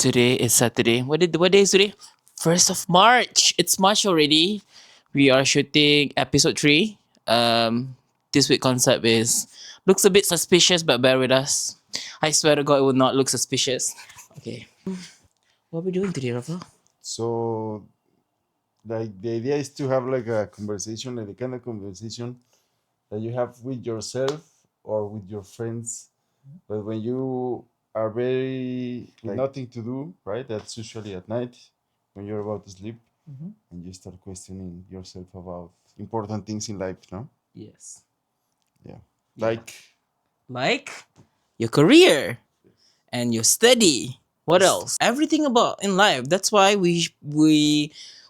Today is Saturday. What day is today? 1st of March. It's March already. We are shooting Episode 3. This week concept is looks a bit suspicious, but bear with us. I swear to God, it will not look suspicious. Okay. What are we doing today, Rafa? So, like, the idea is to have like a conversation, like the kind of conversation that you have with yourself or with your friends. But when you are very like nothing to do, right? That's usually at night when you're about to sleep and you start questioning yourself about important things in life, no? Yes. Yeah. Yeah. Like, Your career and your study. What else? Everything about in life. That's why we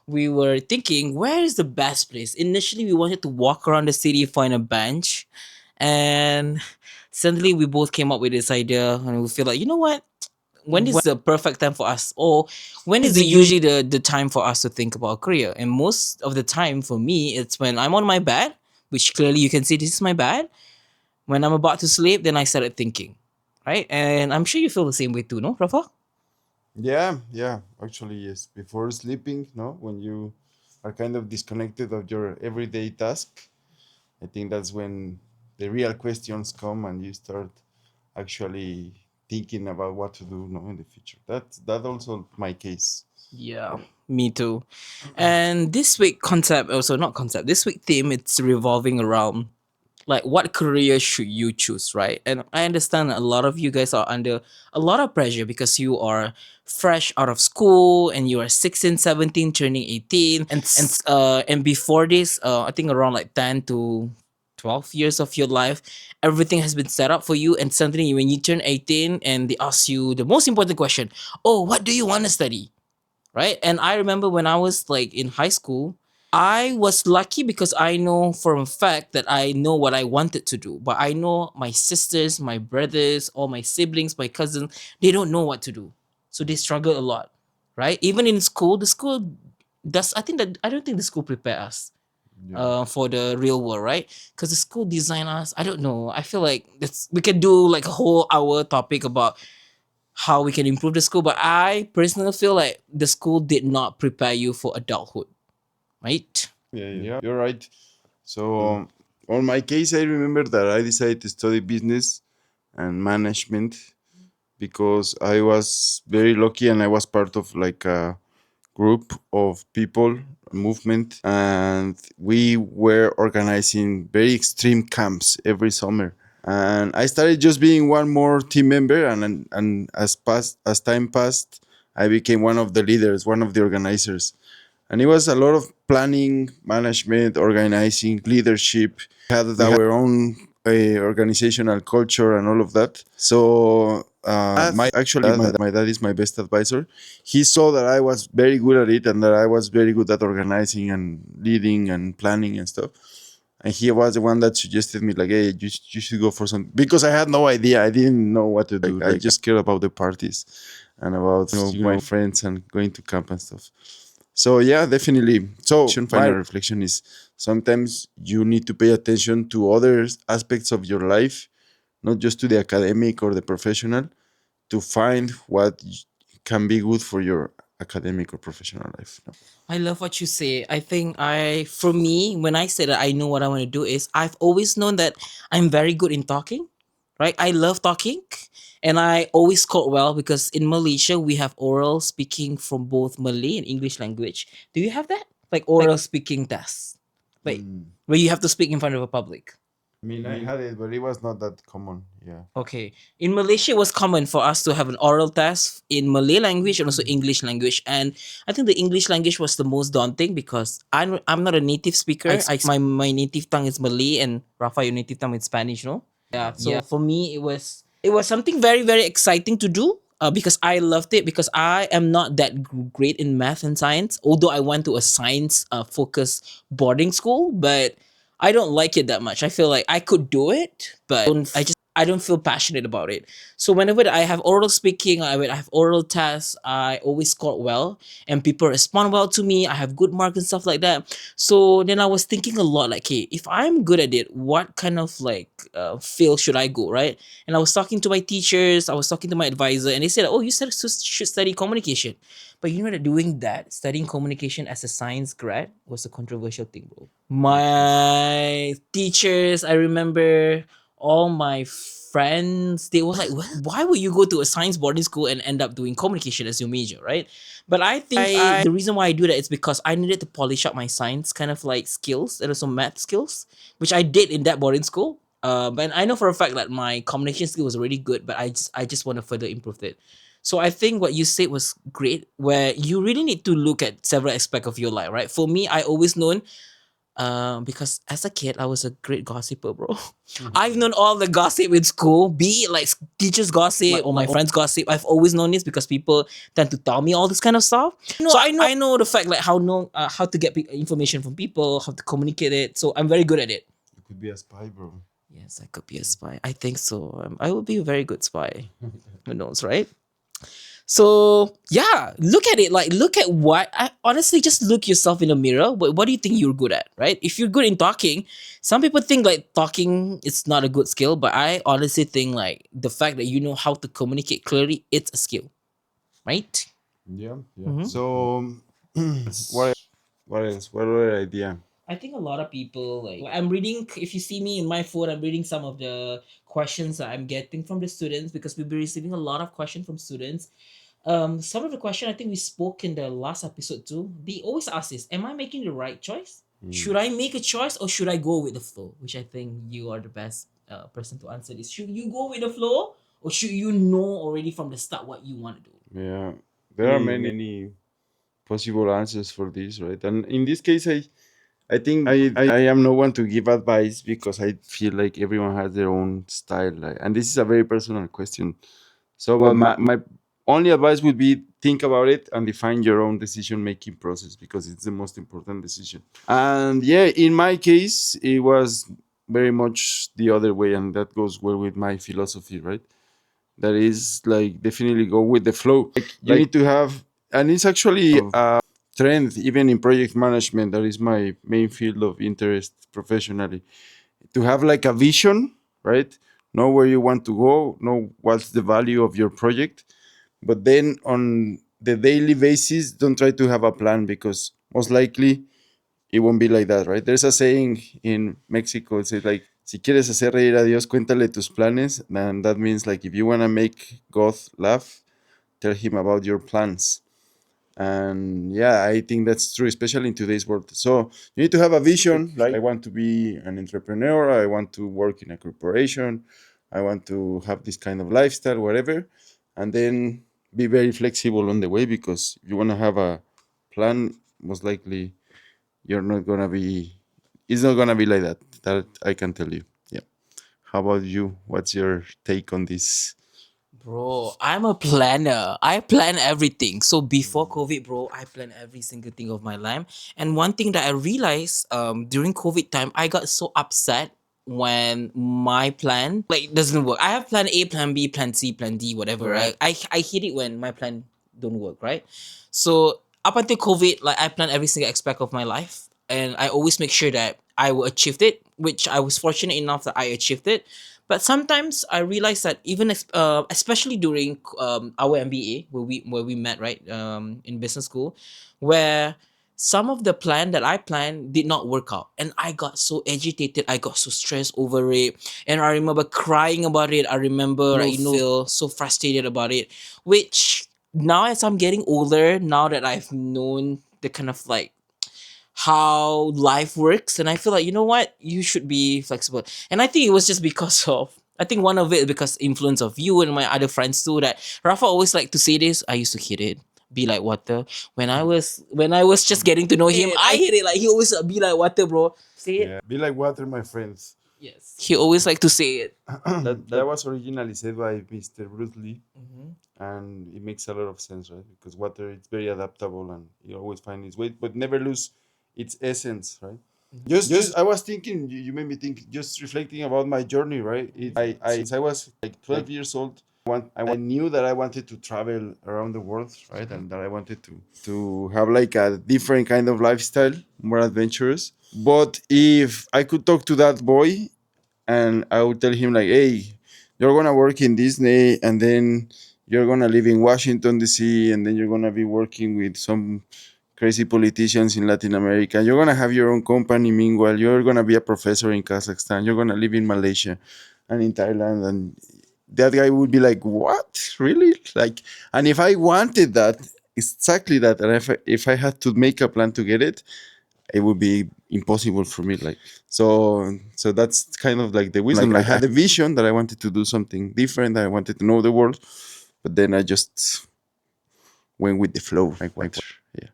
were thinking, where is the best place? Initially, we wanted to walk around the city, find a bench, and suddenly we both came up with this idea, and we feel like, you know what? When is the perfect time for us, or when is usually the time for us to think about a career? And most of the time for me, it's when I'm on my bed, which clearly you can see this is my bed. When I'm about to sleep, then I started thinking, right? And I'm sure you feel the same way too, no, Rafa? yeah, actually, yes. Before sleeping, no, when you are kind of disconnected of your everyday task, I think that's when the real questions come and you start actually thinking about what to do, no, in the future. That also my case. Yeah, me too. And this week concept, also not concept, this week theme, it's revolving around like what career should you choose, right? And I understand a lot of you guys are under a lot of pressure because you are fresh out of school and you are 16, 17, turning 18. And before this, I think around like 10 to 12 years of your life, everything has been set up for you. And suddenly when you turn 18 and they ask you the most important question, oh, what do you want to study? Right? And I remember when I was like in high school, I was lucky because I know for a fact that I know what I wanted to do. But I know my sisters, my brothers, all my siblings, my cousins, they don't know what to do. So they struggle a lot. Right? Even in school, the school does I don't think the school prepare us for the real world, right? Because the school design us. I don't know. I feel like we can do like a whole hour topic about how we can improve the school, but I personally feel like the school did not prepare you for adulthood, right? Yeah, you're right. So, on my case, I remember that I decided to study business and management because I was very lucky and I was part of like a group of people, a movement, and we were organizing very extreme camps every summer. And I started just being one more team member, and as time passed, I became one of the leaders, one of the organizers. And it was a lot of planning, management, organizing, leadership. We had our own organizational culture and all of that. So my dad is my best advisor. He saw that I was very good at it and that I was very good at organizing and leading and planning and stuff. And he was the one that suggested me like, hey, you should go for some, because I had no idea. I didn't know what to do. Like, I just cared about the parties and about my friends and going to camp and stuff. So yeah, definitely. So final reflection is sometimes you need to pay attention to other aspects of your life, not just to the academic or the professional, to find what can be good for your academic or professional life. No? I love what you say. I think for me, when I say that I know what I want to do is I've always known that I'm very good in talking, right? I love talking and I always score well because in Malaysia, we have oral speaking from both Malay and English language. Do you have that? Like oral speaking tests, like where you have to speak in front of a public. I mean, I had it, but it was not that common. Yeah. Okay. In Malaysia, it was common for us to have an oral test in Malay language and also English language. And I think the English language was the most daunting because I'm not a native speaker. My native tongue is Malay, and Rafa, your native tongue is Spanish, no? Yeah. So for me, it was something very very exciting to do. Because I loved it because I am not that great in math and science. Although I went to a science focused boarding school, but I don't like it that much. I feel like I could do it, but I just I don't feel passionate about it. So whenever I have oral speaking, when I have oral tests, I always score well and people respond well to me. I have good marks and stuff like that. So then I was thinking a lot like, hey, if I'm good at it, what kind of like field should I go, right? And I was talking to my teachers, I was talking to my advisor, and they said, oh, should study communication. But you know that doing that, studying communication as a science grad was a controversial thing, bro. My teachers, I remember all my friends, they were like, why would you go to a science boarding school and end up doing communication as your major, right? But I think the reason why I do that is because I needed to polish up my science kind of like skills and also math skills, which I did in that boarding school. But I know for a fact that my communication skill was already good, but I just want to further improve it. So I think what you said was great, where you really need to look at several aspects of your life, right? For me, I always known because as a kid, I was a great gossiper, bro. I've known all the gossip in school, be it like teachers gossip or my friends gossip. I've always known this because people tend to tell me all this kind of stuff. So I know the fact like how to get information from people, how to communicate it. So I'm very good at it. You could be a spy, bro. Yes, I could be a spy. I think so. I will be a very good spy. Who knows, right? So yeah, look at it. Like, look at what I honestly just look yourself in the mirror. What do you think you're good at, right? If you're good in talking, some people think like talking is not a good skill, but I honestly think like the fact that you know how to communicate clearly, it's a skill, right? Yeah, yeah. Mhm. So, what what else? What other idea? I think a lot of people like I'm reading. If you see me in my phone, I'm reading some of the questions that I'm getting from the students because we've been receiving a lot of questions from students. Some of the question I think we spoke in the last episode too. They always ask this: am I making the right choice? Should I make a choice or should I go with the flow? Which I think you are the best person to answer this. Should you go with the flow or should you know already from the start what you want to do? Yeah, there are many possible answers for this, right? And in this case, I think I am no one to give advice because I feel like everyone has their own style, like, and this is a very personal question. So, but my only advice would be think about it and define your own decision making process because it's the most important decision. And yeah, in my case, it was very much the other way, and that goes well with my philosophy, right? That is like definitely go with the flow. Like you need to have, and it's actually a trend even in project management. That is my main field of interest professionally. To have like a vision, right? Know where you want to go, know what's the value of your project, but then on the daily basis, don't try to have a plan because most likely it won't be like that, right? There's a saying in Mexico, it says like, si quieres hacer reír a Dios, cuéntale tus planes. And that means like, if you want to make God laugh, tell him about your plans. And yeah, I think that's true, especially in today's world. So you need to have a vision, like I want to be an entrepreneur, I want to work in a corporation, I want to have this kind of lifestyle, whatever. And then be very flexible on the way because if you want to have a plan, most likely you're not gonna be it's not gonna be like that. That I can tell you. Yeah. How about you? What's your take on this? Bro, I'm a planner. I plan everything. So before COVID, bro, I plan every single thing of my life. And one thing that I realized during COVID time, I got so upset when my plan like doesn't work. I have plan A, plan B, plan C, plan D, whatever, right? I hate it when my plan don't work, right? So up until COVID, like I plan every single aspect of my life and I always make sure that I will achieve it, which I was fortunate enough that I achieved it. But sometimes I realize that even especially during our MBA where we met right in business school, where some of the plan that I planned did not work out, and I got so agitated, I got so stressed over it, and I remember crying about it. I remember like feel so frustrated about it, which now as I'm getting older, now that I've known the kind of like how life works and I feel like you know what you should be flexible and I think it was just because of I think one of it because influence of you and my other friends too that Rafa always like to say this I used to hit it be like water when I was just getting to know him I hit it like he always be like water bro say it. Yeah. Be like water, my friends. Yes he always like to say it. That was originally said by Mr. Bruce Lee, Mhm. and it makes a lot of sense, right? Because water it's very adaptable and it always finds its way, but never lose its essence, right? just I was thinking, you made me think, just reflecting about my journey, right? I since I was like 12 years old, I knew that I wanted to travel around the world, right? And that I wanted to have like a different kind of lifestyle, more adventurous. But if I could talk to that boy and I would tell him like, hey, you're gonna work in Disney, and then you're gonna live in Washington D.C., and then you're gonna be working with some crazy politicians in Latin America. You're gonna have your own company. Meanwhile, you're gonna be a professor in Kazakhstan. You're gonna live in Malaysia and in Thailand, and that guy would be like, "What? Really?" Like, and if I wanted that, exactly that, and if I had to make a plan to get it, it would be impossible for me. Like, so that's kind of like the wisdom. Like, I had a vision that I wanted to do something different. I wanted to know the world, but then I just went with the flow. Like what? Yeah.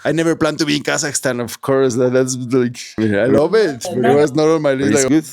I never planned to be in Kazakhstan, of course. That's like, I love it, but it was not on my list. Like, good.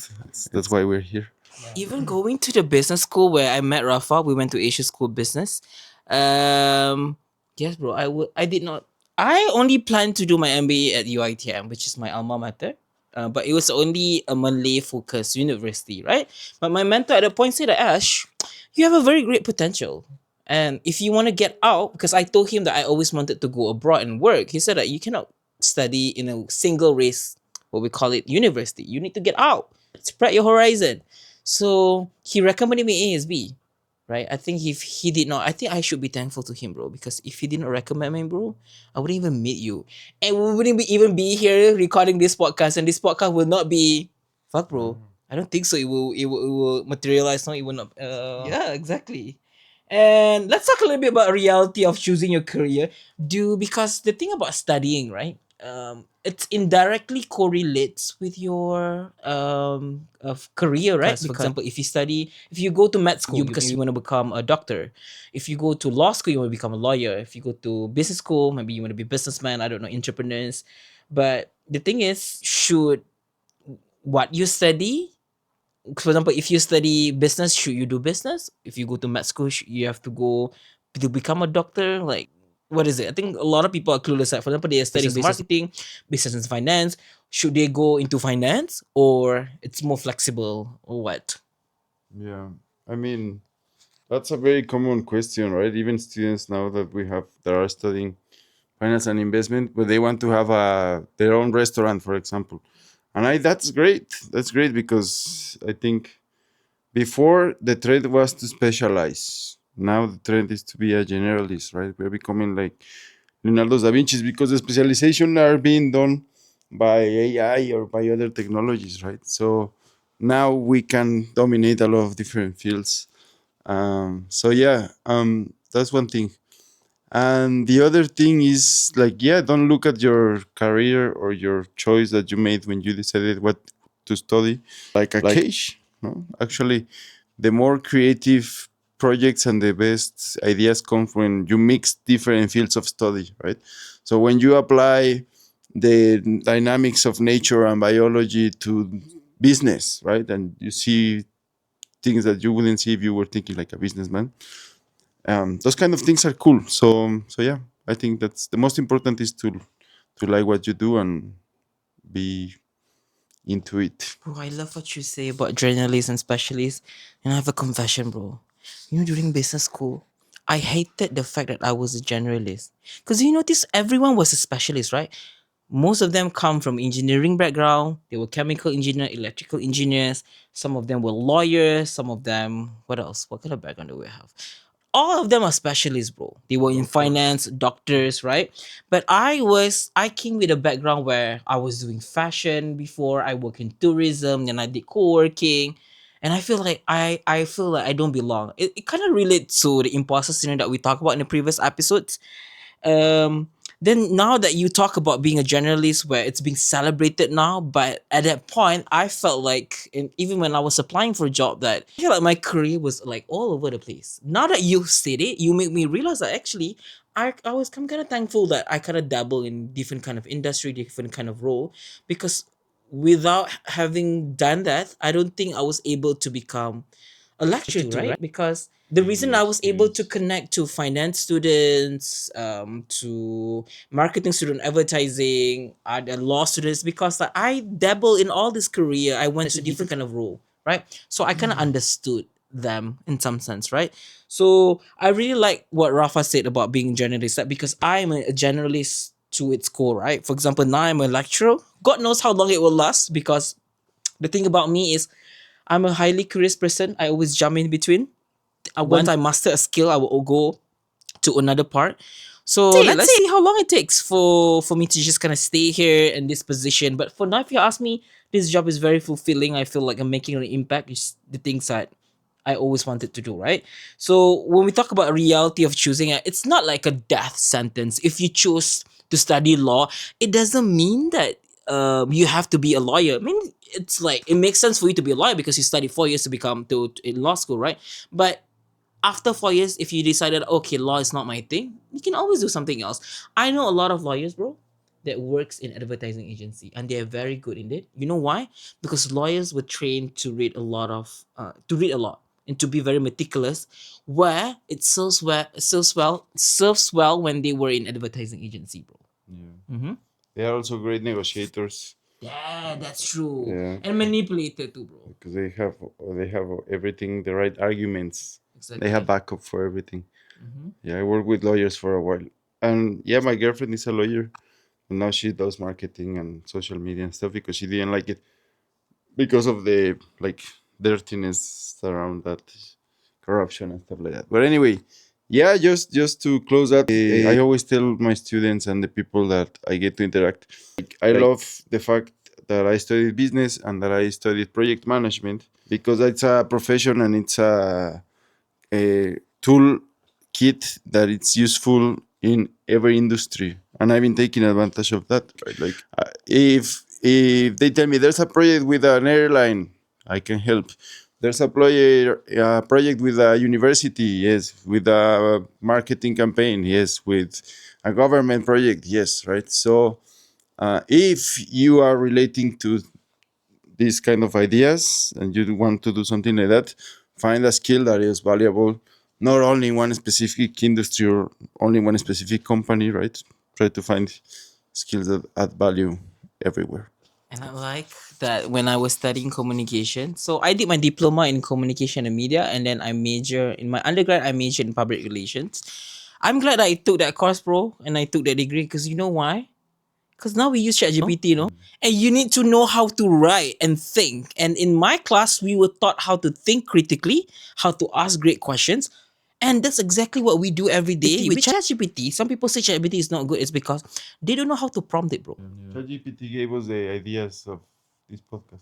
That's why we're here. Even going to the business school where I met Rafa, we went to Asia School Business. Yes, bro. I did not. I only planned to do my MBA at UITM, which is my alma mater. But it was only a Malay focused university, right? But my mentor at the point said, Ash, you have a very great potential. And if you want to get out, because I told him that I always wanted to go abroad and work, he said that you cannot study in a single race, what we call it, university. You need to get out, spread your horizon. So he recommended me ASB, right? I think if he did not, I think I should be thankful to him, bro. Because if he didn't recommend me, bro, I wouldn't even meet you, and we wouldn't even be here recording this podcast, and this podcast will not be, fuck, bro. I don't think so. It will materialize. No, it will not. Yeah, exactly. And let's talk a little bit about reality of choosing your career. Because the thing about studying, right? It indirectly correlates with your of career, right? For example, if you go to med school because you want to become a doctor, if you go to law school, you want to become a lawyer. If you go to business school, maybe you want to be a businessman. I don't know, entrepreneurs. But the thing is, should what you study, for example, if you study business, should you do business? If you go to med school, you have to go to become a doctor. Like, what is it? I think a lot of people are clueless. Like, for example, they are studying business marketing, business and finance. Should they go into finance, or it's more flexible, or what? Yeah. I mean, that's a very common question, right? Even students now that we have that are studying finance and investment, but they want to have their own restaurant, for example. And that's great. That's great because I think before the trend was to specialize. Now the trend is to be a generalist, right? We're becoming like Leonardo da Vinci's because the specialization are being done by AI or by other technologies, right? So now we can dominate a lot of different fields. So yeah, that's one thing. And the other thing is like, yeah, don't look at your career or your choice that you made when you decided what to study like a cage. No, actually, the more creative projects and the best ideas come when you mix different fields of study, right? So when you apply the dynamics of nature and biology to business, right, and you see things that you wouldn't see if you were thinking like a businessman, those kind of things are cool. So yeah, I think that's the most important is to like what you do and be into it. Bro, I love what you say about journalists and specialists. And I have a confession, bro. During business school, I hated the fact that I was a generalist. Because you notice everyone was a specialist, right? Most of them come from engineering background. They were chemical engineer, electrical engineers. Some of them were lawyers. Some of them, what else? What kind of background do we have? All of them are specialists, bro. They were in finance, doctors, right? But I came with a background where I was doing fashion before. I work in tourism, and I did co-working. And I feel like I don't belong. It kind of relates to the imposter syndrome that we talked about in the previous episodes. um then now that you talk about being a journalist where it's being celebrated now, but at that point I felt like, and even when I was applying for a job, that I feel like my career was like all over the place. Now that you said it, you make me realize that actually I'm kind of thankful that I kind of dabble in different kind of industry, different kind of role, because without having done that, I don't think I was able to become a lecture too, right? Because the reason I was able to connect to finance students, to marketing student, advertising, the law students, because like, I dabble in all this career. I went to different kind of role, right? So I kind of understood them in some sense, right? So I really like what Rafa said about being generalist, that because I'm a generalist to its core, right? For example, now I'm a lecturer. God knows how long it will last, because the thing about me is I'm a highly curious person. I always jump in between. Once I master a skill, I will go to another part. So let's see how long it takes for me to just kind of stay here in this position. But for now, if you ask me, this job is very fulfilling. I feel like I'm making an impact. It's the things that I always wanted to do, right? So when we talk about reality of choosing, it's not like a death sentence. If you choose to study law, it doesn't mean that you have to be a lawyer. I mean, it's like it makes sense for you to be a lawyer because you study 4 years to become to in law school, right? But after 4 years, if you decided, okay, law is not my thing, you can always do something else. I know a lot of lawyers, bro, that works in advertising agency, and they're very good in it. You know why? Because lawyers were trained to read a lot and to be very meticulous, where it serves well when they were in advertising agency, bro. Yeah. Mm-hmm. They are also great negotiators. Yeah, that's true. Yeah, And manipulator too, bro. because they have everything, the right arguments. They have Exactly. backup for everything. Mm-hmm. Yeah, I worked with lawyers for a while, and yeah, my girlfriend is a lawyer, and now she does marketing and social media and stuff because she didn't like it because of the like dirtiness around that, corruption and stuff like that. But anyway, yeah, just to close that, I always tell my students and the people that I get to interact, like I love the fact that I studied business and that I studied project management because it's a profession and it's a tool kit that it's useful in every industry, and I've been taking advantage of that, right? Like if they tell me there's a project with an airline, I can help. There's project with a university, yes. With a marketing campaign, yes. With a government project, yes, right? So if you are relating to these kind of ideas and you want to do something like that, find a skill that is valuable, not only in one specific industry or only one specific company, right? Try to find skills that add value everywhere. And I like that when I was studying communication. So I did my diploma in communication and media, and then I major in my undergrad. I majored in public relations. I'm glad I took that course, bro, and I took that degree because you know why? Because now we use ChatGPT, and you need to know how to write and think. And in my class, we were taught how to think critically, how to ask great questions. And that's exactly what we do every day with ChatGPT. Some people say ChatGPT is not good. It's because they don't know how to prompt it, bro. ChatGPT gave us the ideas of this podcast.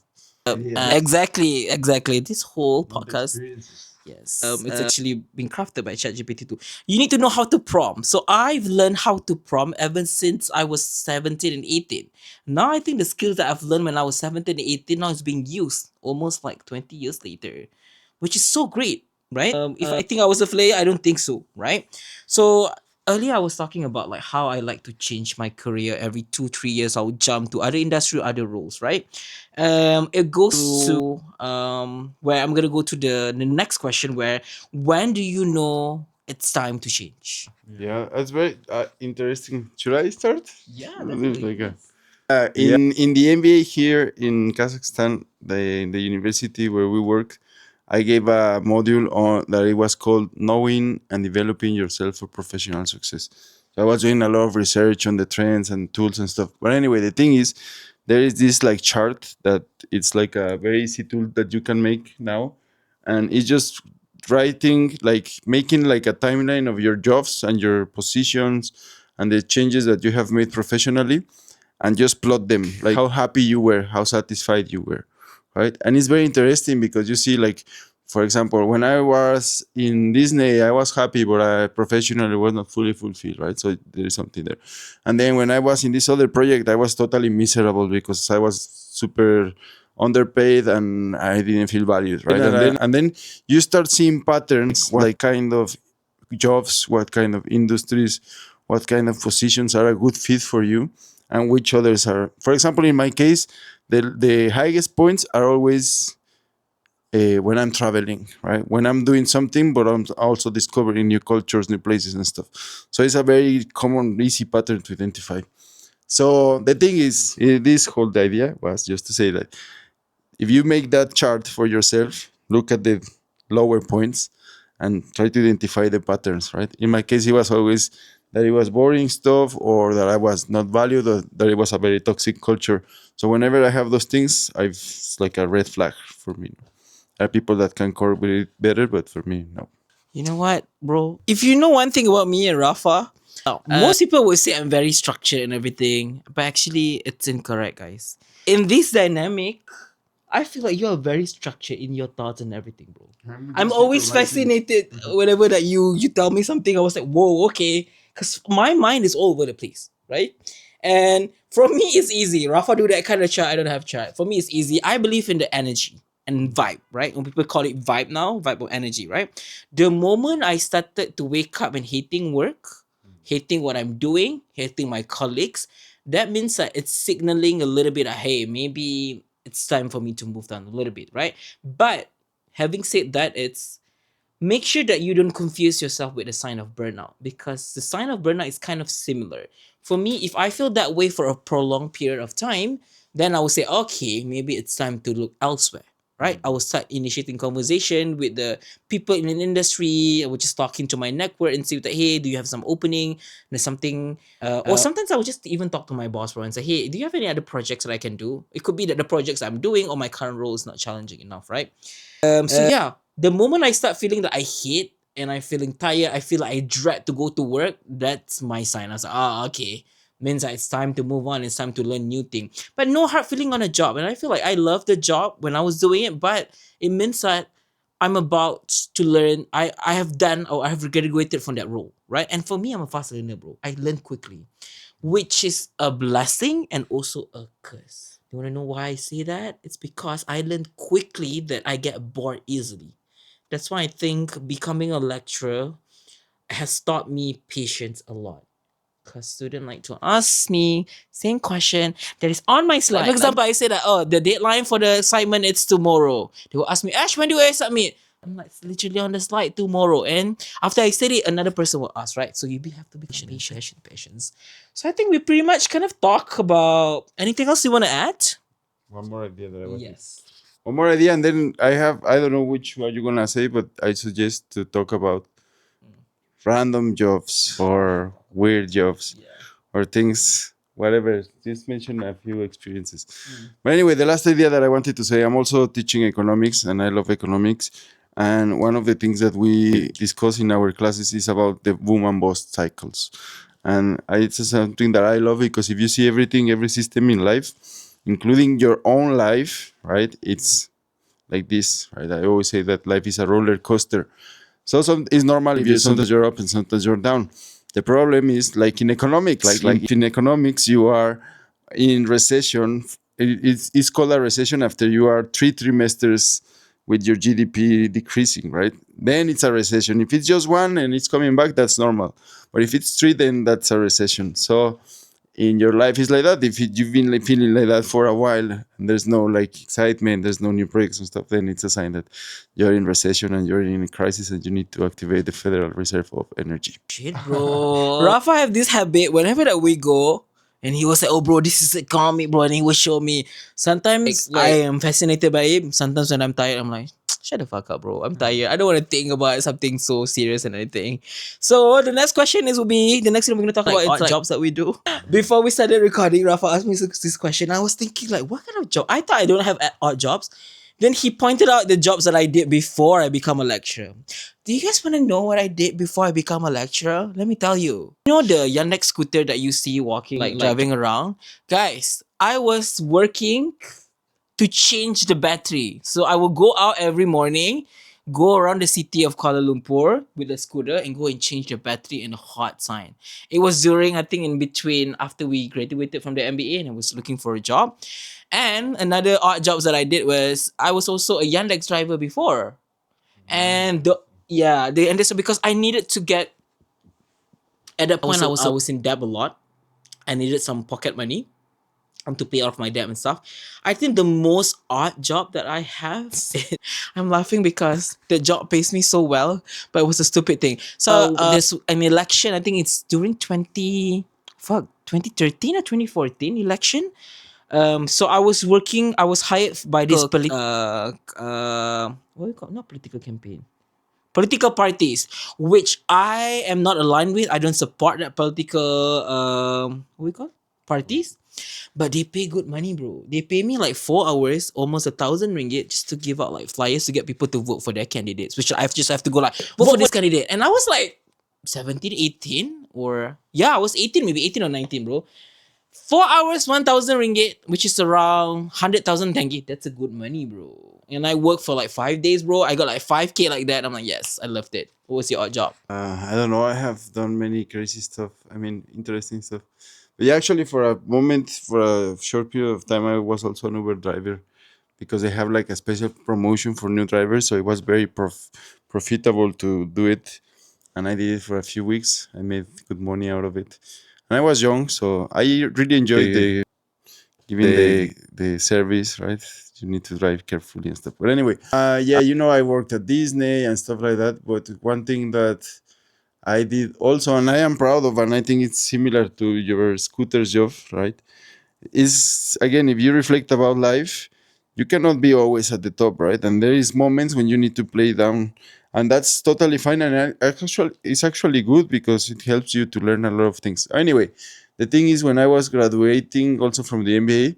Exactly. This whole Not the podcast, experiences. yes, it's actually been crafted by ChatGPT too. You need to know how to prompt. So I've learned how to prompt ever since I was 17 and 18. Now I think the skills that I've learned when I was 17 and 18 now is being used almost like 20 years later, which is so great, right? If I think I was a player, I don't think so, right? So earlier I was talking about like how I like to change my career every 2 3 years. I'll jump to other industry, other roles, right? It goes to where I'm gonna go to the next question, where when do you know it's time to change? Yeah, that's very interesting. Should I start? Yeah, Like, definitely. in the MBA here in Kazakhstan, the university where we work, I gave a module on that it was called knowing and developing yourself for professional success. So I was doing a lot of research on the trends and tools and stuff. But anyway, the thing is, there is this like chart that it's like a very easy tool that you can make now, and it's just writing, like making like a timeline of your jobs and your positions and the changes that you have made professionally, and just plot them, like how happy you were, how satisfied you were, right? And it's very interesting because you see, like, for example, when I was in Disney, I was happy, but I professionally was not fully fulfilled, right? So there is something there. And then when I was in this other project, I was totally miserable because I was super underpaid and I didn't feel valued, right? And then you start seeing patterns, like what kind of jobs, what kind of industries, what kind of positions are a good fit for you, and which others are. For example, in my case, the highest points are always when I'm traveling, right? When I'm doing something, but I'm also discovering new cultures, new places, and stuff. So it's a very common, easy pattern to identify. So the thing is, this whole idea was just to say that if you make that chart for yourself, look at the lower points and try to identify the patterns, right? In my case, it was always that it was boring stuff or that I was not valued or that it was a very toxic culture. So whenever I have those things, it's like a red flag for me. There are people that can cope with it better, but for me, no. You know what, bro? If you know one thing about me and Rafa, most people will say I'm very structured and everything, but actually, it's incorrect, guys. In this dynamic, I feel like you're very structured in your thoughts and everything, bro. I'm always fascinated whenever that you tell me something. I was like, whoa, okay, because my mind is all over the place, right? And for me, it's easy. Rafa do that kind of chart. I don't have chart. For me, it's easy. I believe in the energy and vibe, right? When people call it vibe now, vibe of energy, right? The moment I started to wake up and hating work, hating what I'm doing, hating my colleagues, that means that it's signaling a little bit of, hey, maybe it's time for me to move down a little bit, right? But having said that, it's make sure that you don't confuse yourself with the sign of burnout, because the sign of burnout is kind of similar. For me, if I feel that way for a prolonged period of time, then I will say, okay, maybe it's time to look elsewhere. Right, I will start initiating conversation with the people in the industry. I will just talk into my network and see that, hey, do you have some opening? There's something, or sometimes I will just even talk to my boss, bro, and say, hey, do you have any other projects that I can do? It could be that the projects I'm doing or my current role is not challenging enough, right? So yeah, the moment I start feeling that I hate and I'm feeling tired, I feel like I dread to go to work. That's my sign. I was like, okay, means that it's time to move on. It's time to learn new thing. But no hard feeling on a job, and I feel like I love the job when I was doing it. But it means that I'm about to learn. I have done or I have graduated from that role, right? And for me, I'm a fast learner, bro. I learn quickly, which is a blessing and also a curse. You want to know why I say that? It's because I learned quickly that I get bored easily. That's why I think becoming a lecturer has taught me patience a lot. Because students like to ask me same question that is on my slide. Like, for example, I say that, oh, the deadline for the assignment it's tomorrow. They will ask me, Ash, when do I submit? I'm like, it's literally on the slide tomorrow. And after I said it, another person will ask, right? So have to be patient, patience. So I think we pretty much kind of talk about anything else you want to add? One more idea that I want. Yes. One more idea, and then I don't know which one you're gonna say, but I suggest to talk about random jobs or weird jobs or things, whatever. Just mention a few experiences. But anyway, the last idea that I wanted to say, I'm also teaching economics and I love economics. And one of the things that we discuss in our classes is about the boom and bust cycles. And it's something that I love because if you see everything, every system in life, including your own life, right? It's like this, right? I always say that life is a roller coaster. So it's normal if you sometimes you're up and sometimes you're down. The problem is like in economics, like in economics, you are in recession. It's called a recession after you are three trimesters with your GDP decreasing, right? Then it's a recession. If it's just one and it's coming back, that's normal. But if it's three, then that's a recession. So in your life is like that. If you've been like feeling like that for a while and there's no like excitement, there's no new projects and stuff, then it's a sign that you're in recession and you're in a crisis and you need to activate the Federal Reserve of Energy. Shit, bro. Rafa have this habit whenever that we go, and he was like, "Oh, bro, this is a comic, bro," and he will show me. Sometimes I am fascinated by it. Sometimes when I'm tired, I'm like, "Shut the fuck up, bro. I'm tired. I don't want to think about something so serious and anything." So the next question is will be the next thing we're gonna talk about odd jobs that we do. Before we started recording, Rafa asked me this question. I was thinking like, what kind of job? I thought I don't have odd jobs. Then he pointed out the jobs that I did before I become a lecturer. Do you guys want to know what I did before I become a lecturer? Let me tell you. You know the Yandex scooter that you see walking, like driving around? Guys, I was working to change the battery. So I will go out every morning, go around the city of Kuala Lumpur with a scooter and go and change the battery in a hot sign. It was during, I think, in between after we graduated from the MBA and I was looking for a job. And another odd jobs that I did was I was also a Yandex driver before. And and this because I needed to get at that point I was in debt a lot. I needed some pocket money. to pay off my debt and stuff. I think the most odd job that I have, I'm laughing because the job pays me so well, but it was a stupid thing. So there's an election. I think it's during 2013 or 2014 election. So I was working. I was hired by this what do you call, not political campaign, political parties, which I am not aligned with. I don't support that political what do you call, parties. But they pay good money, bro. They pay me like 4 hours, almost 1,000 ringgit, just to give out like flyers to get people to vote for their candidates. Which I just have to go like vote for this candidate. And I was like 17, 18, or yeah, I was 18, maybe 18 or 19, bro. 4 hours, 1,000 ringgit, which is around 100,000 tenge. That's a good money, bro. And I worked for like 5 days, bro. I got like 5K like that. I'm like, yes, I loved it. What was your odd job? I don't know. I have done many crazy stuff. I mean, interesting stuff. But yeah, actually, for a moment, for a short period of time, I was also an Uber driver because they have like a special promotion for new drivers. So it was very profitable to do it. And I did it for a few weeks. I made good money out of it. And I was young, so I really enjoyed the giving the service, right? You need to drive carefully and stuff. But anyway, yeah, I worked at Disney and stuff like that. But one thing that I did also, and I am proud of, and I think it's similar to your scooter's job, right? Is again, if you reflect about life, you cannot be always at the top, right? And there is moments when you need to play down, and that's totally fine. And actually, it's actually good because it helps you to learn a lot of things. Anyway, the thing is, when I was graduating also from the MBA,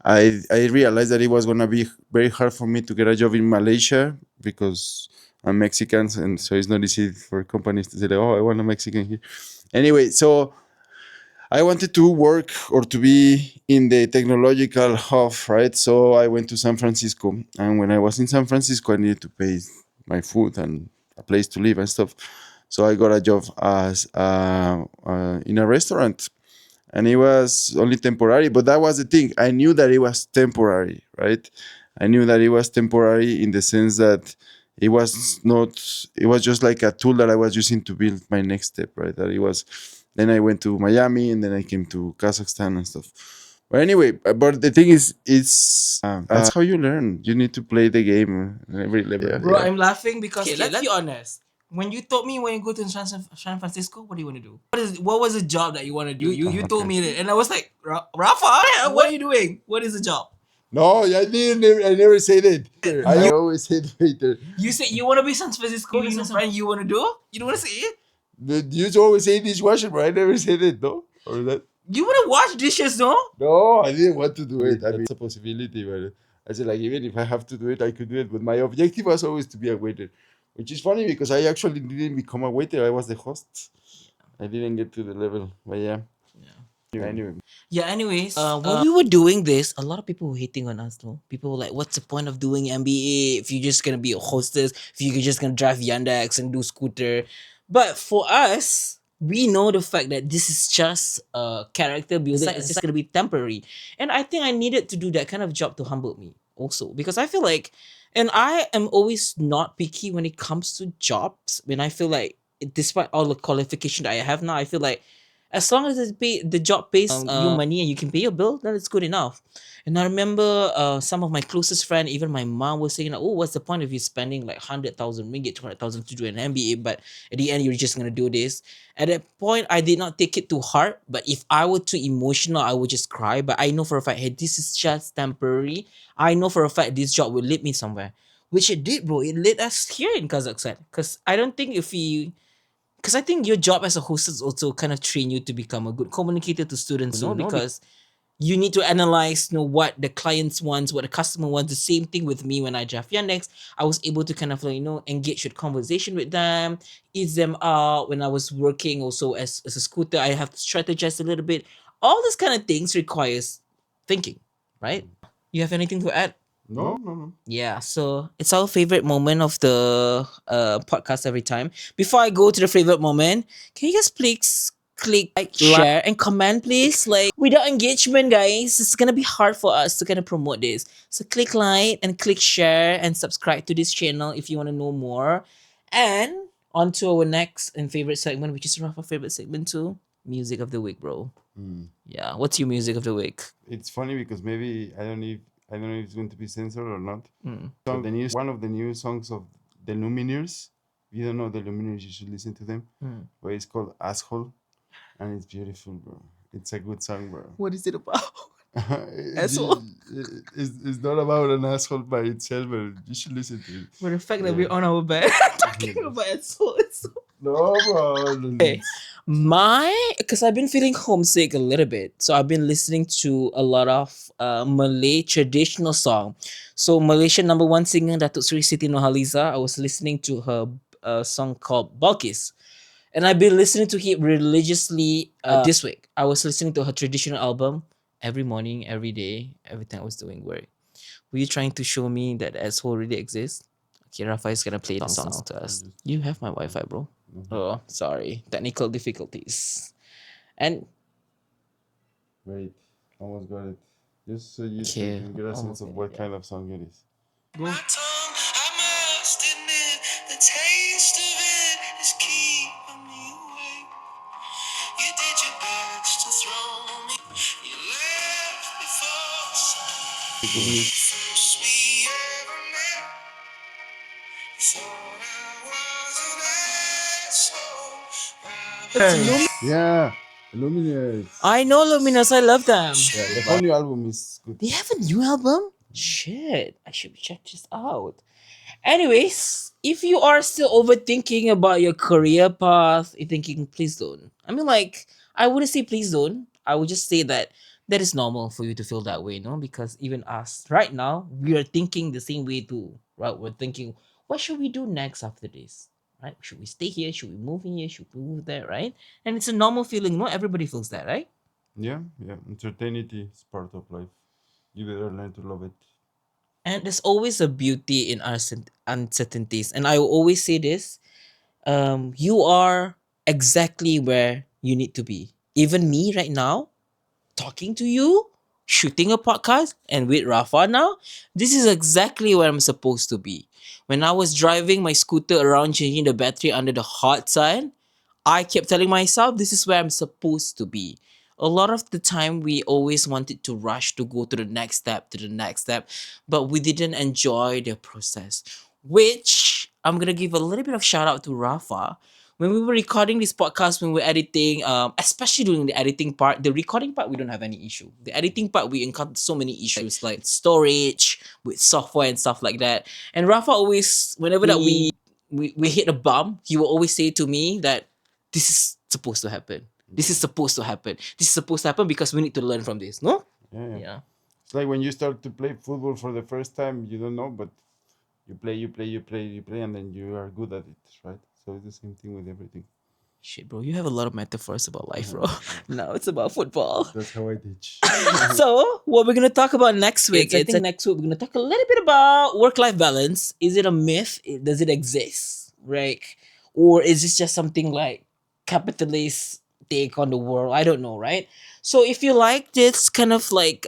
I realized that it was gonna be very hard for me to get a job in Malaysia because I'm Mexican, and so it's not easy for companies to say, "Oh, I want a Mexican here." Anyway, so I wanted to work or to be in the technological hub, right? So I went to San Francisco, and when I was in San Francisco, I needed to pay my food and a place to live and stuff. So I got a job as in a restaurant, and it was only temporary. But that was the thing. I knew that it was temporary, right? I knew that it was temporary in the sense that it was not. It was just like a tool that I was using to build my next step, right? That it was. Then I went to Miami, and then I came to Kazakhstan and stuff. But anyway, but the thing is, it's that's how you learn. You need to play the game at every level. Bro, I'm laughing because okay, let's be honest. When you told me when you go to San Francisco, what do you want to do? What was the job that you want to do? You told me that, and I was like, Rafa, what are you doing? What is the job? No, I didn't. I never said it. I always said waiter. You say you want to be San Francisco. You know, friend, you want to do? You don't want to say it. You always say dishwasher, but I never said it, no? Or that? You want to wash dishes, no? No, I didn't want to do it. I mean, it's a possibility, but I said, like, even if I have to do it, I could do it. But my objective was always to be a waiter, which is funny because I actually didn't become a waiter. I was the host. I didn't get to the level, but yeah. Anyway. Yeah, anyways, when we were doing this, a lot of people were hating on us, though. People were like, what's the point of doing MBA if you're just gonna be a hostess, if you're just gonna drive Yandex and do scooter? But for us, we know the fact that this is just character building. It's just gonna be temporary. And I think I needed to do that kind of job to humble me also. Because I feel like, and I am always not picky when it comes to jobs. When I feel like, despite all the qualification that I have now, I feel like as long as the job pays you money and you can pay your bill, then it's good enough. And I remember some of my closest friends, even my mom, was saying, like, "Oh, what's the point if you're spending like 100,000 ringgit, 200,000 to do an MBA? But at the end, you're just gonna do this." At that point, I did not take it to heart. But if I were too emotional, I would just cry. But I know for a fact, hey, this is just temporary. I know for a fact this job will lead me somewhere, which it did, bro. It led us here in Kazakhstan. Because I don't think if we because I think your job as a host is also kind of train you to become a good communicator to students, no? Because you need to analyze, what the clients wants, what the customer wants. The same thing with me when I drive Yandex. I was able to kind of like, engage with conversation with them, ease them out. When I was working also as a scooter, I have to strategize a little bit. All these kind of things requires thinking, right? You have anything to add? No. Yeah, so it's our favorite moment of the podcast every time. Before I go to the favorite moment, can you guys please click like, share, and comment, please? Like, without engagement, guys, it's gonna be hard for us to kind of promote this. So click like and click share and subscribe to this channel if you want to know more. And on to our next and favorite segment, which is Rafa's favorite segment too. Music of the week, bro. Mm. Yeah. What's your music of the week? It's funny because maybe I don't know if it's going to be censored or not. Mm. But one of the new songs of the Lumineers. If you don't know the Lumineers, you should listen to them. Mm. But it's called Asshole, and it's beautiful, bro. It's a good song, bro. What is it about? it's, Asshole. it's not about an asshole by itself, but you should listen to it. For the fact that Yeah. we're on our bed talking Yes. about asshole. It's so No, bro. okay. Because I've been feeling homesick a little bit, so I've been listening to a lot of Malay traditional song. So Malaysian number one singer Datuk Sri Siti Nurhaliza, I was listening to her song called Balkis, and I've been listening to it religiously this week. I was listening to her traditional album every morning, every day, every time I was doing work. Were you trying to show me that asshole really exists? Okay, Rafa is gonna play the songs to us. You have my Wi-Fi, bro. Oh, sorry. Technical difficulties. And Wait, almost got it. Just so you okay, can get a sense almost of there, what yeah. kind of song it is. Go. My tongue, I must admit, the taste of it is keeping me awake. You did your best to throw me. You left before sunlight. First we ever met, you thought I was an asshole. Hey. Yeah, Lumineers. I know Luminous. I love them. Yeah, the whole new album is good. They have a new album? Shit, I should check this out. Anyways, if you are still overthinking about your career path, you're thinking, please don't. I mean, like, I wouldn't say please don't. I would just say that that is normal for you to feel that way, no? Because even us, right now, we are thinking the same way too, right? We're thinking, what should we do next after this? Right? Should we stay here? Should we move in here? Should we move there? Right? And it's a normal feeling. Not everybody feels that, right? Yeah, yeah. Uncertainty is part of life. You better learn to love it. And there's always a beauty in our uncertainties. And I will always say this, you are exactly where you need to be. Even me right now, talking to you, shooting a podcast, and with Rafa now, this is exactly where I'm supposed to be. When I was driving my scooter around changing the battery under the hot sun, I kept telling myself this is where I'm supposed to be. A lot of the time, we always wanted to rush to go to the next step, but we didn't enjoy the process. Which I'm gonna give a little bit of shout out to Rafa. When we were recording this podcast, when we were editing, especially during the editing part, the recording part we don't have any issue. The editing part we encountered so many issues like storage, with software and stuff like that. And Rafa always, whenever that we hit a bump, he will always say to me that this is supposed to happen. This is supposed to happen. This is supposed to happen because we need to learn from this. No? Yeah, yeah. Yeah. It's like when you start to play football for the first time, you don't know, but you play, and then you are good at it, right? So it's the same thing with everything. Shit, bro, you have a lot of metaphors about life, bro. Now it's about football. That's how I teach. So, what we're gonna talk about next week? I think next week we're gonna talk a little bit about work-life balance. Is it a myth? Does it exist? Right? Or is this just something like capitalist take on the world? I don't know, right? So if you like this kind of like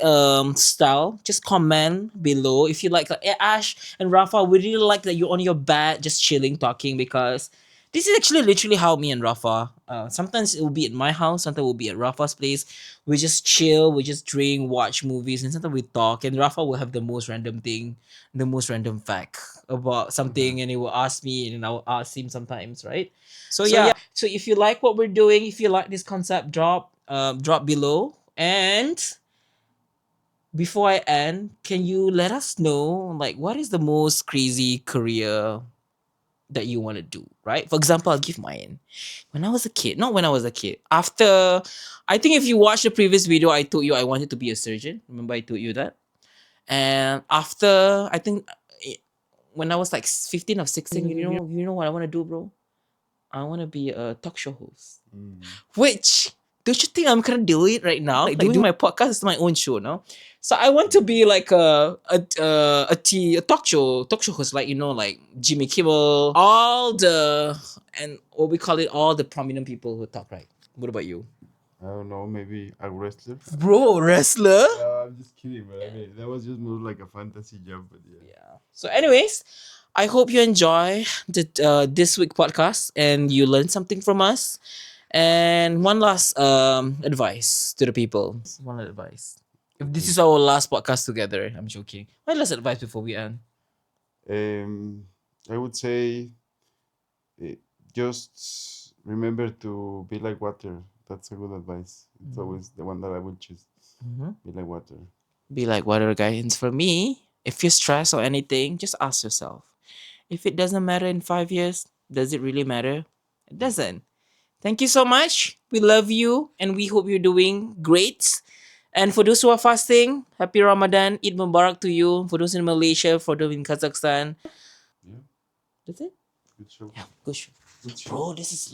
style, just comment below. If you like Ash and Rafa, we really like that you're on your bed just chilling talking because this is actually literally how me and Rafa. Sometimes it will be at my house, sometimes it will be at Rafa's place. We just chill, we just drink, watch movies, and sometimes we talk. And Rafa will have the most random thing, the most random fact about something, and he will ask me, and I'll ask him sometimes, right? So yeah. So if you like what we're doing, if you like this concept, drop below. And before I end, can you let us know like what is the most crazy career that you want to do, right? For example, I'll give mine. When I was a kid, not when I was a kid, after, I think if you watch the previous video, I told you I wanted to be a surgeon. Remember, I told you that? And after, I think when I was like 15 or 16, you know what I want to do, bro? I want to be a talk show host. Which, don't you think I'm gonna do it right now? Like doing my podcast is my own show now. So I want to be like a talk show host, like like Jimmy Kimmel, all the and what we call it, all the prominent people who talk, right? What about you, I don't know, maybe a wrestler. bro? Wrestler? I'm just kidding, but I mean that was just more like a fantasy job, but yeah. Yeah. So, anyways, I hope you enjoy the this week podcast and you learn something from us. And one last advice to the people. One advice. If this Okay. is our last podcast together, I'm joking. One last advice before we end. Um, I would say eh, just remember to be like water. That's a good advice. It's always the one that I would choose. Mhm. Be like water. Be like water, guys. For me, if you're stressed or anything, just ask yourself. If it doesn't matter in 5 years, does it really matter? It doesn't. Thank you so much. We love you and we hope you're doing great. And for those who are fasting, happy Ramadan, Eid Mubarak to you. For those in Malaysia, for those in Kazakhstan. Yeah, That's it. good show. Yeah, good. Good show. Bro, this is